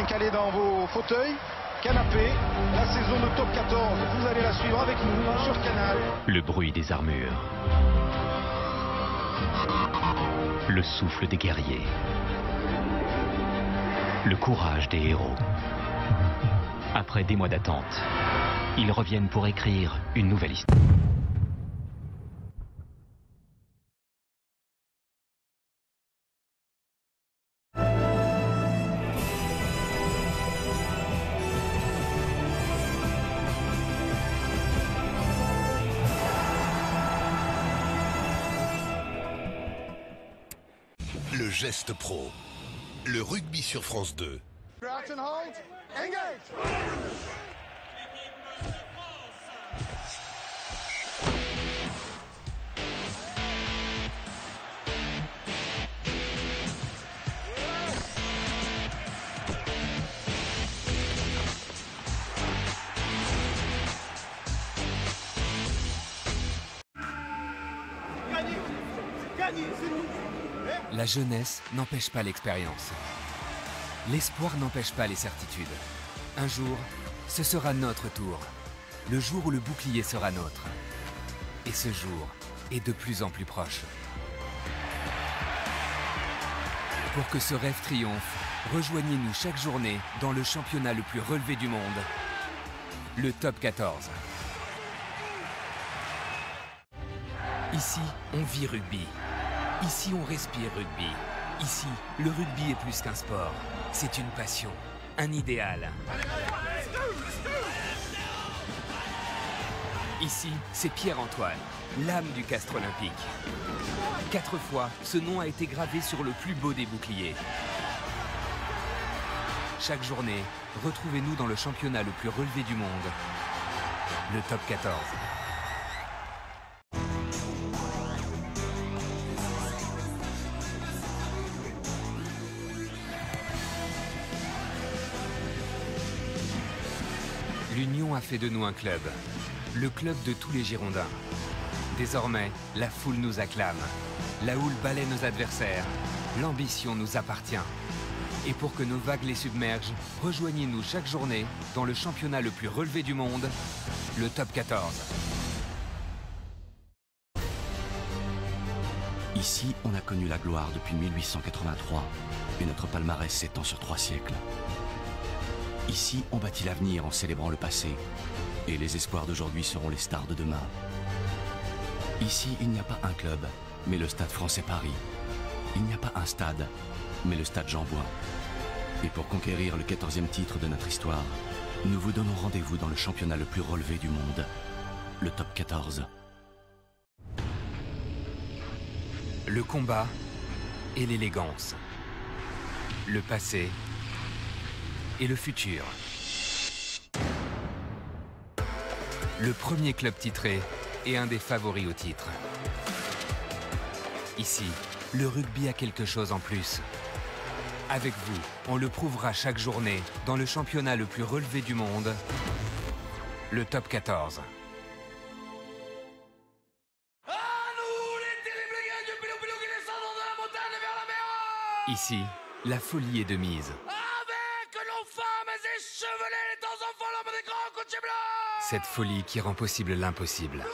calés dans vos fauteuils, canapés. La saison de Top 14, vous allez la suivre avec nous sur Canal. Le bruit des armures. Le souffle des guerriers. Le courage des héros. Après des mois d'attente, ils reviennent pour écrire une nouvelle histoire. Le geste pro. Le rugby sur France 2. La jeunesse n'empêche pas l'expérience. L'espoir n'empêche pas les certitudes. Un jour, ce sera notre tour. Le jour où le bouclier sera nôtre. Et ce jour est de plus en plus proche. Pour que ce rêve triomphe, rejoignez-nous chaque journée dans le championnat le plus relevé du monde, le Top 14. Ici, on vit rugby. Ici, on respire rugby. Ici, le rugby est plus qu'un sport. C'est une passion, un idéal. Ici, c'est Pierre-Antoine, l'âme du Castre Olympique. 4 fois, ce nom a été gravé sur le plus beau des boucliers. Chaque journée, retrouvez-nous dans le championnat le plus relevé du monde, le Top 14. L'Union a fait de nous un club, le club de tous les Girondins. Désormais, la foule nous acclame, la houle balaie nos adversaires, l'ambition nous appartient. Et pour que nos vagues les submergent, rejoignez-nous chaque journée dans le championnat le plus relevé du monde, le Top 14. Ici, on a connu la gloire depuis 1883 et notre palmarès s'étend sur 3 siècles. Ici, on bâtit l'avenir en célébrant le passé. Et les espoirs d'aujourd'hui seront les stars de demain. Ici, il n'y a pas un club, mais le Stade Français Paris. Il n'y a pas un stade, mais le Stade Jean-Bouin. Et pour conquérir le 14e titre de notre histoire, nous vous donnons rendez-vous dans le championnat le plus relevé du monde, le Top 14. Le combat et l'élégance. Le passé et le futur. Le premier club titré et un des favoris au titre. Ici, le rugby a quelque chose en plus. Avec vous, on le prouvera chaque journée dans le championnat le plus relevé du monde, le Top 14. Ici, la folie est de mise. Cette folie qui rend possible l'impossible.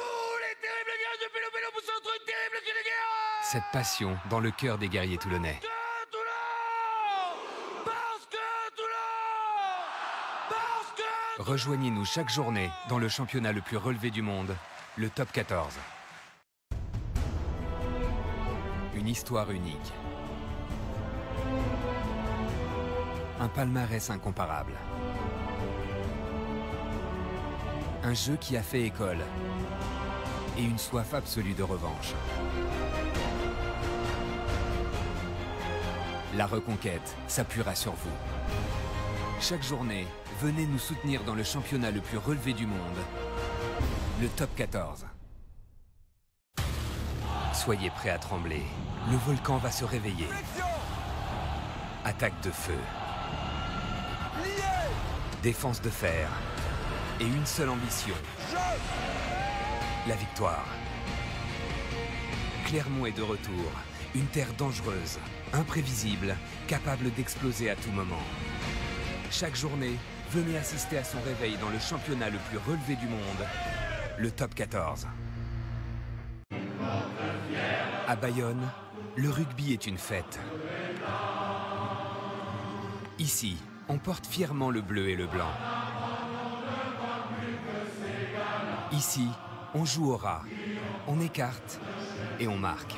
Cette passion dans le cœur des guerriers toulonnais. Rejoignez-nous chaque journée dans le championnat le plus relevé du monde, le Top 14. Une histoire unique. Un palmarès incomparable. Un jeu qui a fait école et une soif absolue de revanche. La reconquête s'appuiera sur vous. Chaque journée, venez nous soutenir dans le championnat le plus relevé du monde, le Top 14. Soyez prêts à trembler, le volcan va se réveiller. Attaque de feu. Défense de fer. Et une seule ambition. La victoire. Clermont est de retour. Une terre dangereuse, imprévisible, capable d'exploser à tout moment. Chaque journée, venez assister à son réveil dans le championnat le plus relevé du monde, le Top 14. À Bayonne, le rugby est une fête. Ici, on porte fièrement le bleu et le blanc. Ici, on joue au rat, on écarte et on marque.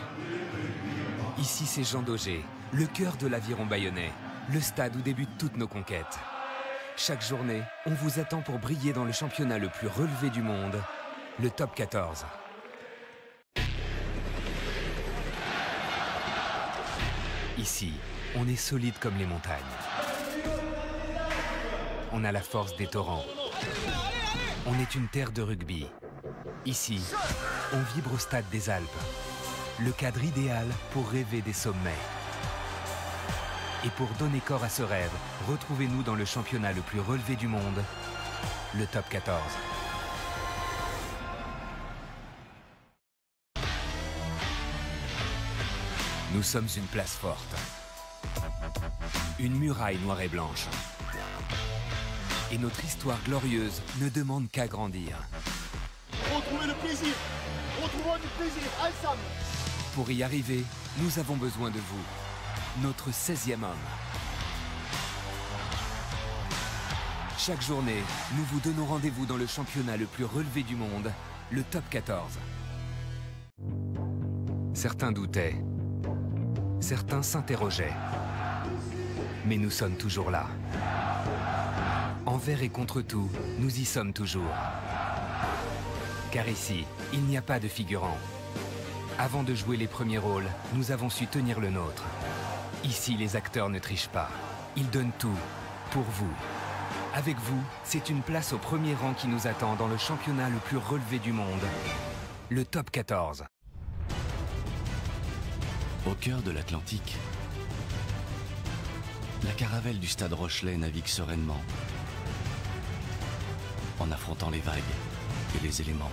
Ici, c'est Jean Daugé, le cœur de l'aviron bayonnais, le stade où débutent toutes nos conquêtes. Chaque journée, on vous attend pour briller dans le championnat le plus relevé du monde, le Top 14. Ici, on est solide comme les montagnes. On a la force des torrents. On est une terre de rugby. Ici, on vibre au stade des Alpes. Le cadre idéal pour rêver des sommets. Et pour donner corps à ce rêve, retrouvez-nous dans le championnat le plus relevé du monde, le Top 14. Nous sommes une place forte. Une muraille noire et blanche. Et notre histoire glorieuse ne demande qu'à grandir. Retrouvez le plaisir. Retrouvons du plaisir ensemble. Pour y arriver, nous avons besoin de vous, notre 16e homme. Chaque journée, nous vous donnons rendez-vous dans le championnat le plus relevé du monde, le Top 14. Certains doutaient, certains s'interrogeaient. Mais nous sommes toujours là. Envers et contre tout, nous y sommes toujours. Car ici, il n'y a pas de figurants. Avant de jouer les premiers rôles, nous avons su tenir le nôtre. Ici, les acteurs ne trichent pas. Ils donnent tout, pour vous. Avec vous, c'est une place au premier rang qui nous attend dans le championnat le plus relevé du monde, le Top 14. Au cœur de l'Atlantique, la caravelle du Stade Rochelais navigue sereinement, en affrontant les vagues et les éléments.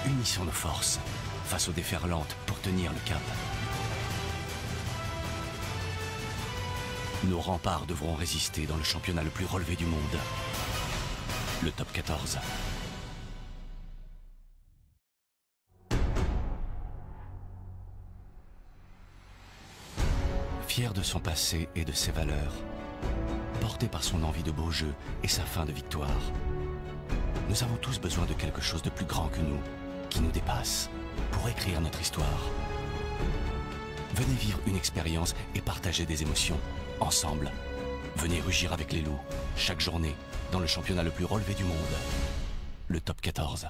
Unissons nos forces face aux déferlantes pour tenir le cap. Nos remparts devront résister dans le championnat le plus relevé du monde, le Top 14. Fier de son passé et de ses valeurs, porté par son envie de beau jeu et sa faim de victoire, nous avons tous besoin de quelque chose de plus grand que nous, qui nous dépasse, pour écrire notre histoire. Venez vivre une expérience et partager des émotions, ensemble. Venez rugir avec les loups, chaque journée, dans le championnat le plus relevé du monde, le Top 14.